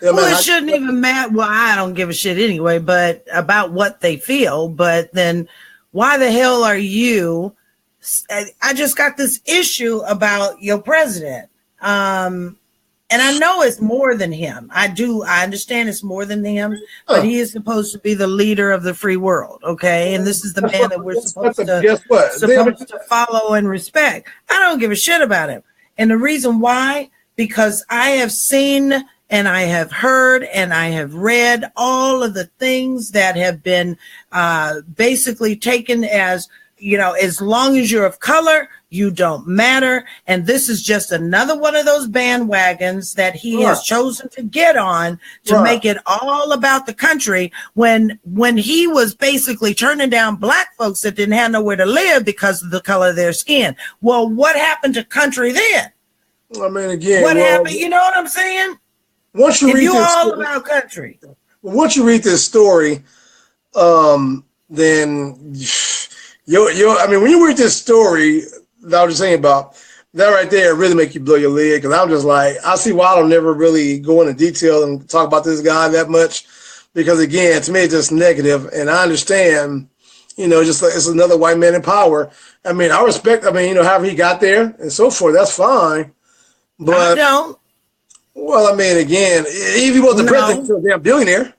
Well, it shouldn't even matter. Well, I don't give a shit anyway, but about what they feel. But then why the hell are you? I just got this issue about your president. And I know it's more than him. I understand it's more than him, but he is supposed to be the leader of the free world. Okay. And this is the man that we're supposed to follow and respect. I don't give a shit about him. And the reason why, because I have seen and I have heard and I have read all of the things that have been basically taken as, as long as you're of color, you don't matter. And this is just another one of those bandwagons that he has chosen to get on to make it all about the country, when he was basically turning down black folks that didn't have nowhere to live because of the color of their skin. Well, what happened to country then? I mean, again, what happened? You know what I'm saying? Once you read this all about country. Once you read this story, then when you read this story that I was just saying about, that right there really make you blow your lid, because I'm just like, I see why I don't never really go into detail and talk about this guy that much, because again, to me it's just negative. And I understand, just like it's another white man in power. I mean, I respect, however he got there and so forth, that's fine. But I don't. Well, again, if he wasn't the president, he's still a damn billionaire.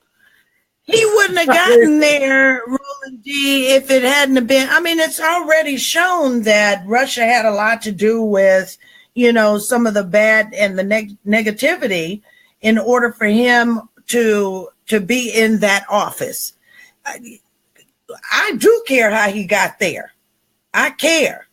He wouldn't have gotten there, Roland D, if it hadn't been. It's already shown that Russia had a lot to do with, some of the bad and the negativity in order for him to be in that office. I do care how he got there. I care.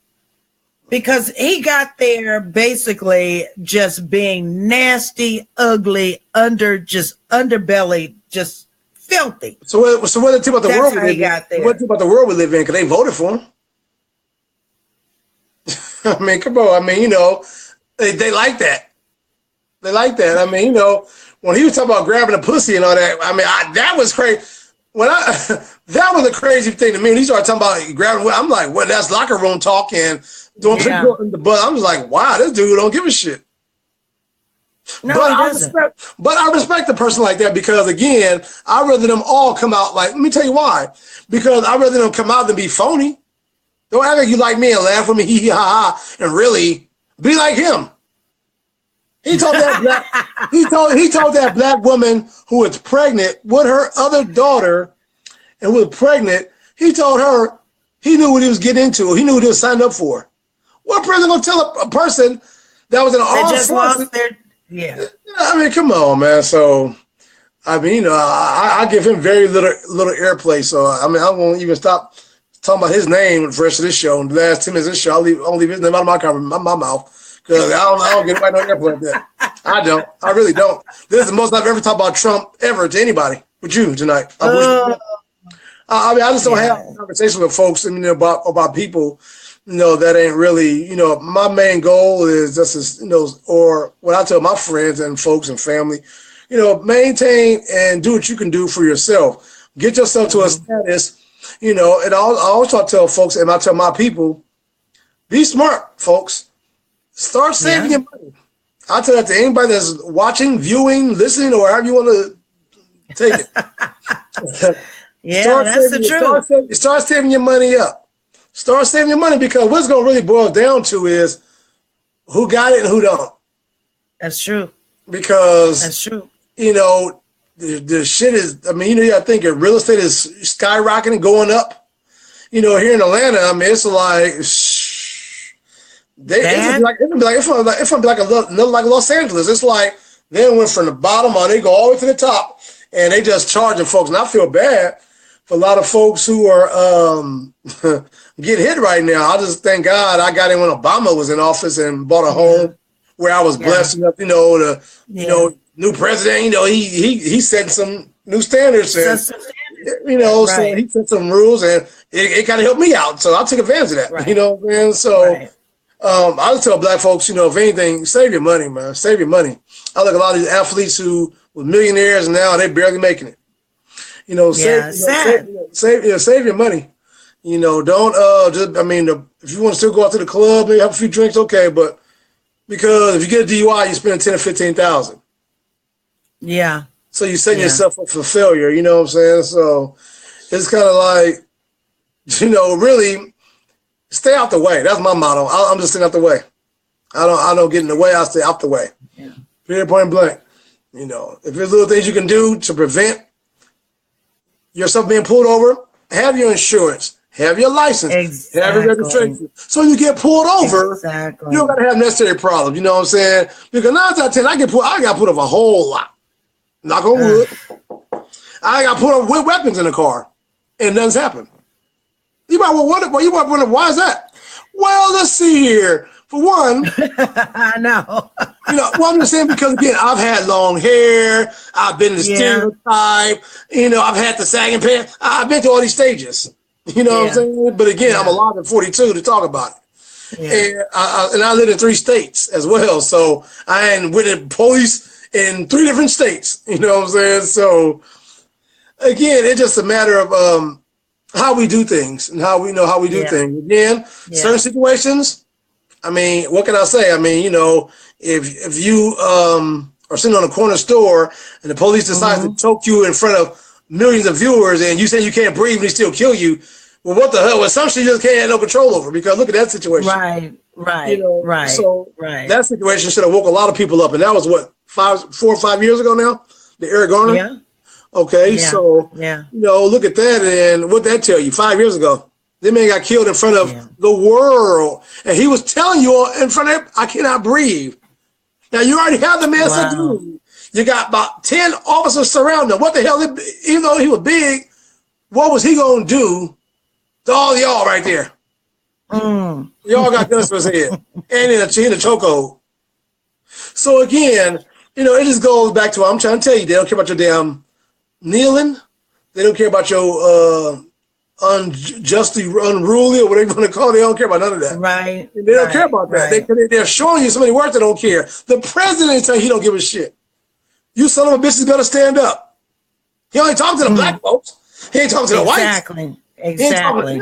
Because he got there basically just being nasty, ugly, underbelly, just filthy. So what did it tell about the world we live in? What about the world we live in? Because they voted for him. Come on. They like that. They like that. When he was talking about grabbing a pussy and all that, that was crazy. That was a crazy thing to me. When he started talking about grabbing, I'm like, well, that's locker room talk and doing people in the butt. I'm just like, wow, this dude don't give a shit. No, but I respect a person like that, because again, I'd rather them all come out like, let me tell you why. Because I'd rather them come out than be phony. Don't act like you like me and laugh with me, hee hee ha ha, and really be like him. He told that black woman who was pregnant with her other daughter and was pregnant, he told her he knew what he was getting into. He knew what he was signed up for. What president gonna tell a person that was in an armed forces? Yeah. Come on, man. So, I give him very little airplay. So, I won't even stop talking about his name for the rest of this show. And the last 10 minutes of this show, I'll leave his name out of my mouth, because I don't get right no airplay like that. I don't. I really don't. This is the most I've ever talked about Trump ever to anybody with you tonight. I just don't have conversations with folks about people, that ain't really, my main goal is just, or what I tell my friends and folks and family, maintain and do what you can do for yourself. Get yourself to a status, and I always try to tell folks, and I tell my people, be smart, folks. Start saving your money. I tell that to anybody that's watching, viewing, listening, or however you want to take it. That's the truth. Start saving your money up. Start saving your money, because what's going to really boil down to is who got it and who don't. That's true. Because that's true. The shit is. I think real estate is skyrocketing, going up. Here in Atlanta, it's like. It's gonna be like Los Angeles. It's like they went from the bottom on, they go all the way to the top, and they just charging folks. And I feel bad for a lot of folks who are getting hit right now. I just thank God I got in when Obama was in office and bought a home where I was blessed enough, new president. He set some new standards, and so he set some rules, and it kind of helped me out. So I took advantage of that. Right. You know what I'm saying? So. I just tell black folks, if anything, save your money, man. Save your money. I look at a lot of these athletes who were millionaires and now they're barely making it. Save your money. Don't if you want to still go out to the club, maybe have a few drinks, okay, but because if you get a DUI, you spend 10 or 15,000. Yeah. So you're setting yourself up for failure. You know what I'm saying? So it's kind of like, really. Stay out the way. That's my motto. I'm just staying out the way. I don't get in the way. I stay out the way. Yeah. Period, point blank. If there's little things you can do to prevent yourself being pulled over, have your insurance, have your license, have your registration. So you get pulled over, you don't got to have necessary problems. You know what I'm saying? Because 9 out of 10, I got put over a whole lot. Knock on wood. I got put over with weapons in the car, and nothing's happened. You might wonder, why is that? Well, let's see here. For one, I know. I'm just saying because, again, I've had long hair. I've been the stereotype. I've had the sagging pants. I've been through all these stages. What I'm saying? But, again, I'm alive at 42 to talk about it. Yeah. And I live in 3 states as well. So I ain't with the police in 3 different states. You know what I'm saying? So, again, it's just a matter of how we do things and how we know how we do things. Again, certain situations, what can I say? If you are sitting on a corner store and the police decides to choke you in front of millions of viewers and you say you can't breathe and they still kill you, well, what the hell? Well, some shit you just can't have no control over, because look at that situation. Right. So that situation should have woke a lot of people up. And that was 4 or 5 years ago now? The Eric Garner? Yeah. Okay, so, look at that, and what'd that tell you? 5 years ago, that man got killed in front of the world, and he was telling you in front of I cannot breathe. Now, you already have the man subdued. You got about 10 officers surrounding him. What the hell, even though he was big, what was he going to do to all y'all right there? Y'all got guns to his head, and in a chokehold. So, again, it just goes back to what I'm trying to tell you. They don't care about your damn kneeling. They don't care about your unjustly unruly or whatever you want to call it. They don't care about none of that. Right. They don't care about that. They're showing you so many words they don't care. The president is telling you he don't give a shit. You son of a bitch is gonna stand up. He only talks to the black folks. He ain't talking to the whites. Exactly.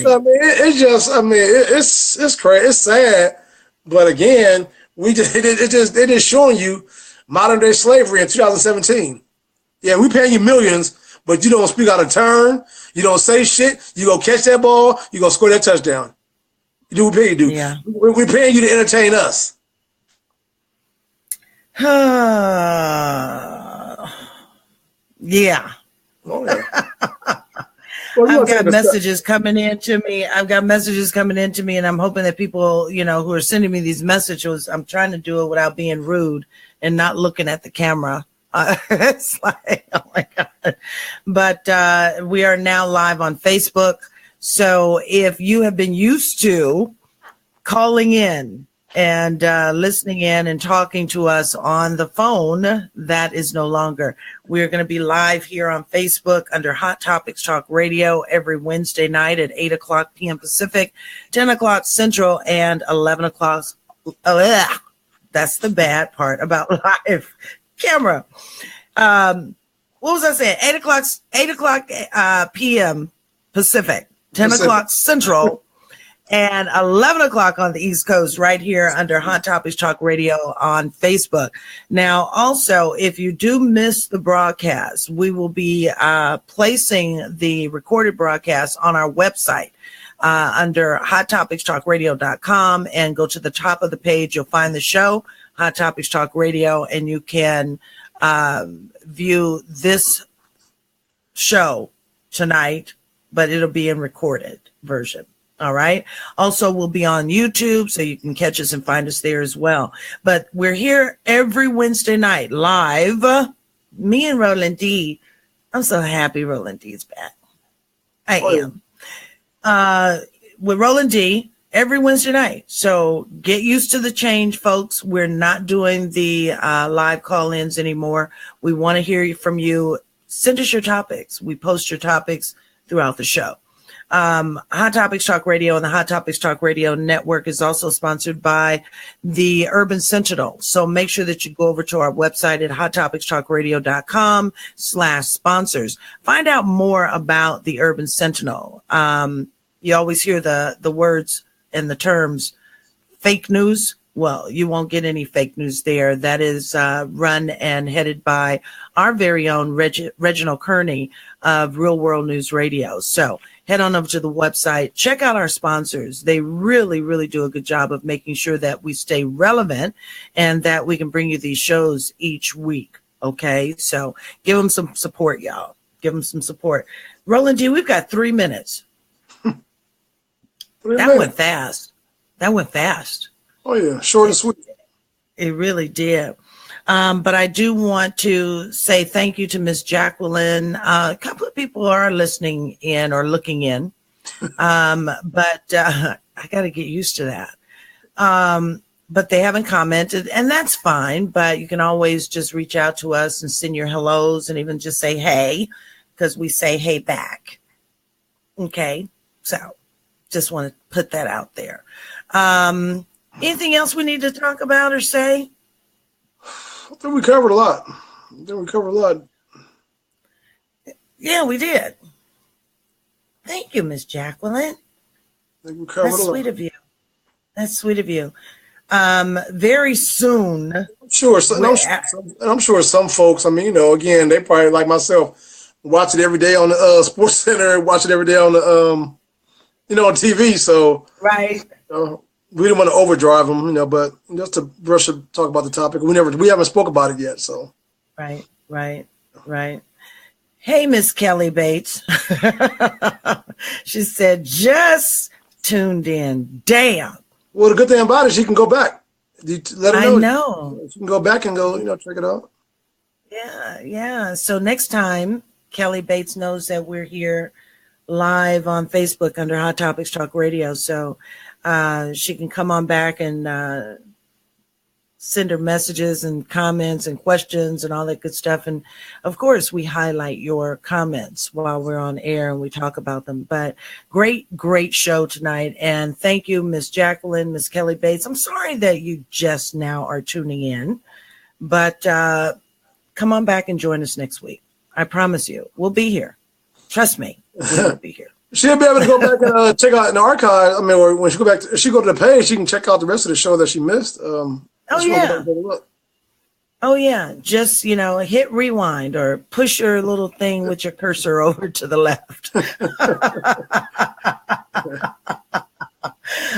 So, it's crazy. It's sad. But again, they're just showing you modern day slavery in 2017. Yeah, we paying you millions, but you don't speak out of turn. You don't say shit. You go catch that ball. You go score that touchdown. You do what we pay you do. Yeah. We're paying you to entertain us. Yeah. Oh, yeah. I've got messages coming into me. And I'm hoping that people, who are sending me these messages, I'm trying to do it without being rude and not looking at the camera. It's like, oh my God. But we are now live on Facebook. So if you have been used to calling in and listening in and talking to us on the phone, that is no longer. We're going to be live here on Facebook under Hot Topics Talk Radio every Wednesday night at 8 o'clock p.m. Pacific, 10 o'clock Central, and 11 o'clock. That's the bad part about live. camera. What was I saying? 8 o'clock p.m. Pacific, 10 o'clock Central, and 11 o'clock on the East Coast, right here under Hot Topics Talk Radio on Facebook. Now, also, if you do miss the broadcast, we will be placing the recorded broadcast on our website under hottopicstalkradio.com, and go to the top of the page. You'll find the show, Hot Topics Talk Radio, and you can view this show tonight, but it'll be in recorded version. All right. Also, we'll be on YouTube, so you can catch us and find us there as well. But we're here every Wednesday night live. Me and Roland D. I'm so happy Roland D is back. I am. With Roland D every Wednesday night. So get used to the change, folks. We're not doing the live call-ins anymore. We want to hear from you. Send us your topics. We post your topics throughout the show. Hot Topics Talk Radio and the Hot Topics Talk Radio Network is also sponsored by the Urban Sentinel. So make sure that you go over to our website at hottopicstalkradio.com/sponsors. Find out more about the Urban Sentinel. You always hear the words and the terms fake news. Well, you won't get any fake news there. That is run and headed by our very own Reginald Kearney of Real World News Radio. So head on over to the website. Check out our sponsors. They really, really do a good job of making sure that we stay relevant and that we can bring you these shows each week. Okay, so give them some support, y'all. Give them some support. Roland D, we've got 3 minutes. That went fast. That went fast. Oh, yeah. Short and sweet. It really did. But I do want to say thank you to Miss Jacqueline. A couple of people are listening in or looking in, but I got to get used to that. But they haven't commented, and that's fine. But you can always just reach out to us and send your hellos and even just say hey, because we say hey back. Okay, so just want to put that out there. Anything else we need to talk about or say? I think we covered a lot. Yeah, we did. Thank you, Miss Jacqueline. I think we covered That's a lot. sweet of you. That's sweet of you. Very soon. I'm sure some folks, I mean, again, they probably like myself, watch it every day on the Sports Center, watch it every day on the, on TV. So, right. We didn't want to overdrive them, but just to talk about the topic. We haven't spoke about it yet. So, right. Hey, Miss Kelly Bates. She said, just tuned in. Damn. Well, the good thing about it, she can go back. Let her know. I know. She can go back and go, check it out. Yeah. So next time, Kelly Bates knows that we're here live on Facebook under Hot Topics Talk Radio. So she can come on back and send her messages and comments and questions and all that good stuff. And of course, we highlight your comments while we're on air and we talk about them. But great show tonight. And thank you, Miss Jacqueline, Miss Kelly Bates. I'm sorry that you just now are tuning in, but come on back and join us next week. I promise you, we'll be here. Trust me, we'll be here. She'll be able to go back and check out in the archive. I mean, or when she go to the page, she can check out the rest of the show that she missed. Oh yeah. Just, hit rewind or push your little thing with your cursor over to the left.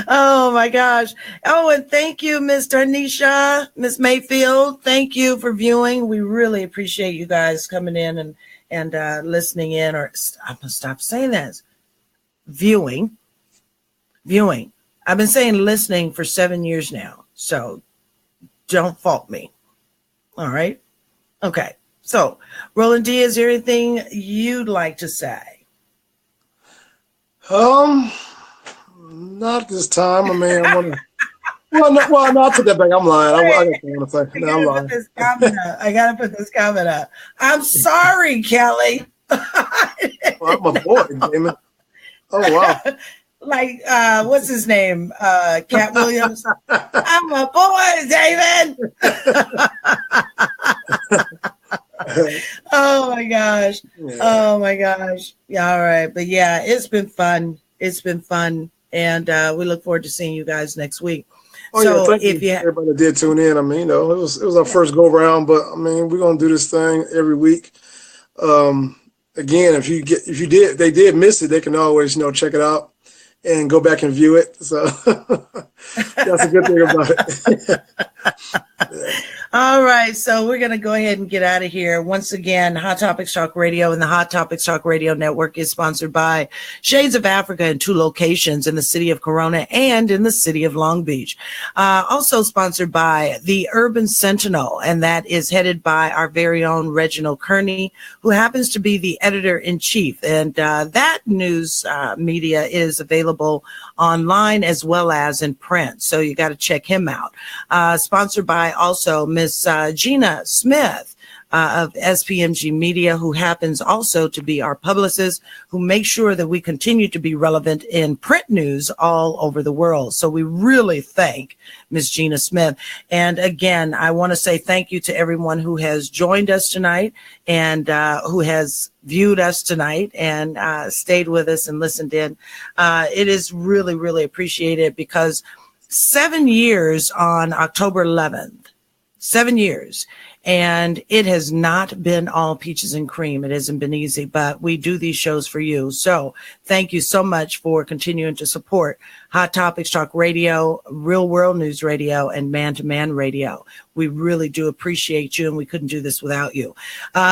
Oh my gosh. Oh, and thank you, Miss Darnisha, Miss Mayfield. Thank you for viewing. We really appreciate you guys coming in and listening in, or I'm gonna stop saying that. Viewing. I've been saying listening for 7 years now. So don't fault me. All right. Okay. So, Roland D, is there anything you'd like to say? Not this time. I mean, I want to. Well, no, I'll put that back. I'm lying. I got something to say. No, I'm lying. I gotta put this comment up. I'm sorry, Kelly. Well, I'm a boy, damn it. Oh wow. Like, what's his name? Cat Williams. I'm a boy, David. Oh my gosh. Yeah. Oh my gosh. Yeah, all right. But yeah, it's been fun. It's been fun. And we look forward to seeing you guys next week. Oh yeah, So thank if you you everybody that did tune in. I mean, it was our first go around, but I mean, we're gonna do this thing every week. Again, if they did miss it, they can always check it out and go back and view it. So that's a good thing about it. Yeah. All right, so we're going to go ahead and get out of here. Once again, Hot Topics Talk Radio and the Hot Topics Talk Radio Network is sponsored by Shades of Africa in 2 locations in the city of Corona and in the city of Long Beach. Also sponsored by the Urban Sentinel, and that is headed by our very own Reginald Kearney, who happens to be the editor-in-chief. And that news media is available online as well as in print, so you got to check him out. Sponsored by also Miss Gina Smith of SPMG Media, who happens also to be our publicist, who makes sure that we continue to be relevant in print news all over the world. So we really thank Miss Gina Smith. And again, I want to say thank you to everyone who has joined us tonight and who has viewed us tonight and stayed with us and listened in. It is really, really appreciated, because 7 years on October 11th, 7 years. And it has not been all peaches and cream. It hasn't been easy, but we do these shows for you. So thank you so much for continuing to support Hot Topics Talk Radio, Real World News Radio, and Man to Man Radio. We really do appreciate you, and we couldn't do this without you.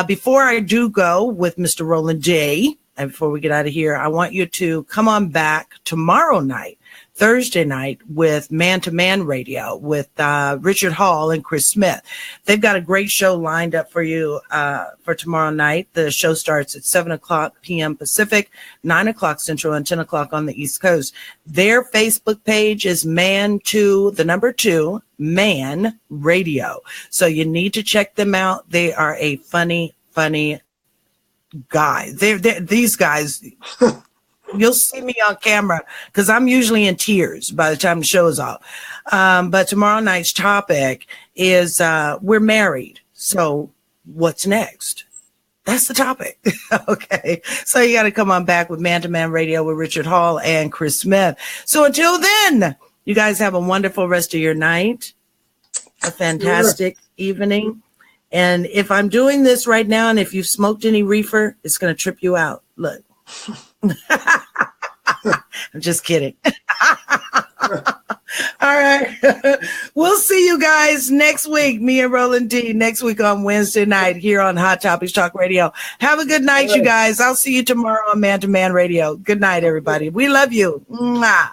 Before I do go with Mr. Roland J., and before we get out of here, I want you to come on back tomorrow night, Thursday night, with Man to Man Radio with Richard Hall and Chris Smith. They've got a great show lined up for you for tomorrow night. The show starts at 7:00 p.m. Pacific, 9:00 Central, and 10:00 on the East Coast. Their Facebook page is Man2 Man Radio. So you need to check them out. They are a funny guy. These guys... You'll see me on camera because I'm usually in tears by the time the show is off. But tomorrow night's topic is we're married. So what's next? That's the topic. Okay. So you got to come on back with Man to Man Radio with Richard Hall and Chris Smith. So until then, you guys have a wonderful rest of your night, a fantastic evening. And if I'm doing this right now, and if you've smoked any reefer, it's going to trip you out. Look. I'm just kidding. All right. We'll see you guys next week. Me and Roland D next week on Wednesday night here on Hot Topics Talk Radio. Have a good night, you guys. I'll see you tomorrow on Man to Man Radio. Good night, everybody. We love you. Mwah.